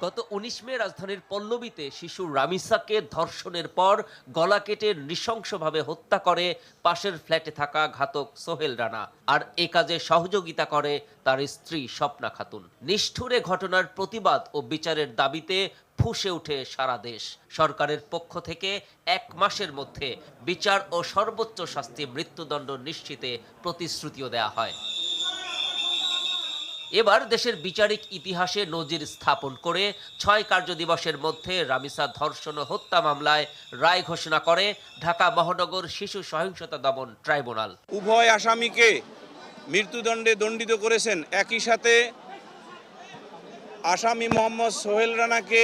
গত ১৯ মে রাজধানীর পল্লবীতে শিশু রামিসাকে ধর্ষণের পর গলা কেটে নৃশংসভাবে হত্যা করে পাশের ফ্ল্যাটে থাকা ঘাতক সোহেল রানা। আর এ কাজে সহযোগিতা করে তার স্ত্রী স্বপ্না খাতুন। নিষ্ঠুরে ঘটনার প্রতিবাদ ও বিচারের দাবিতে ফুঁসে ওঠে সারা দেশ। সরকারের পক্ষ থেকে ১ মাসের মধ্যে বিচার ও সর্বোচ্চ শাস্তি মৃত্যুদণ্ড নিশ্চিতে প্রতিশ্রুতিও দেয়া হয়। এবার দেশের বিচারিক ইতিহাসে নজির স্থাপন করে ৬ কার্যদিবসের মধ্যে রামিসা ধর্ষণ ও হত্যা মামলায় রায় ঘোষণা করে ঢাকা মহানগর শিশু সহিংসতা দমন ট্রাইব্যুনাল। উভয় আসামিকে মৃত্যুদণ্ডে দণ্ডিত করেছেন। একই সাথে আসামি মোহাম্মদ সোহেল রানাকে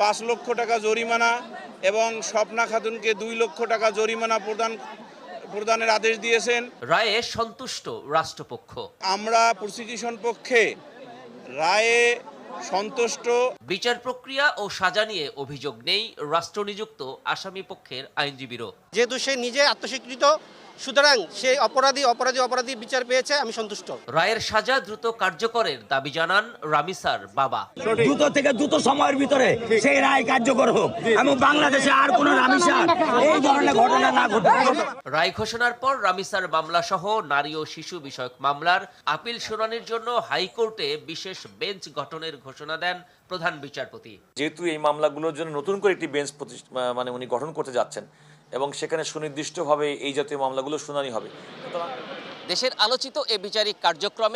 ৫ লক্ষ টাকা জরিমানা এবং স্বপ্না খাতুনকে ২ লক্ষ টাকা জরিমানা প্রদানের আদেশ দিয়েছেন। রায়ে সন্তুষ্ট রাষ্ট্রপক্ষ। আমরা প্রসিকিউশন পক্ষে রায়ে সন্তুষ্ট। বিচার প্রক্রিয়া ও সাজা নিয়ে অভিযোগ নেই রাষ্ট্রনিযুক্ত আসামি পক্ষের আইনজীবীরও। যেহেতু সে নিজে আত্মস্বীকৃত, সুতরাং সে অপরাধী বিচার পেয়েছে, আমি সন্তুষ্ট। রায়ের সাজা দ্রুত কার্যকরের দাবি জানান রামিসার বাবা। দ্রুত সময়ের ভিতরে সেই রায় কার্যকর হোক এবং বাংলাদেশে আর কোনো রামিসা এই ধরনের ঘটনা না ঘটে। রায় ঘোষণার পর রামিসার মামলা সহ নারী ও শিশু বিষয়ক মামলার আপিল শুনানির জন্য হাইকোর্টে বিশেষ বেঞ্চ গঠনের ঘোষণা দেন প্রধান বিচারপতি। যেহেতু এই মামলাগুলোর জন্য নতুন করে একটি বেঞ্চ উনি গঠন করতে যাচ্ছেন এবং সেখানে সুনির্দিষ্টভাবে এই জাতীয় মামলাগুলো শুনানি হবে। দেশের আলোচিত এ বিচারিক কার্যক্রমে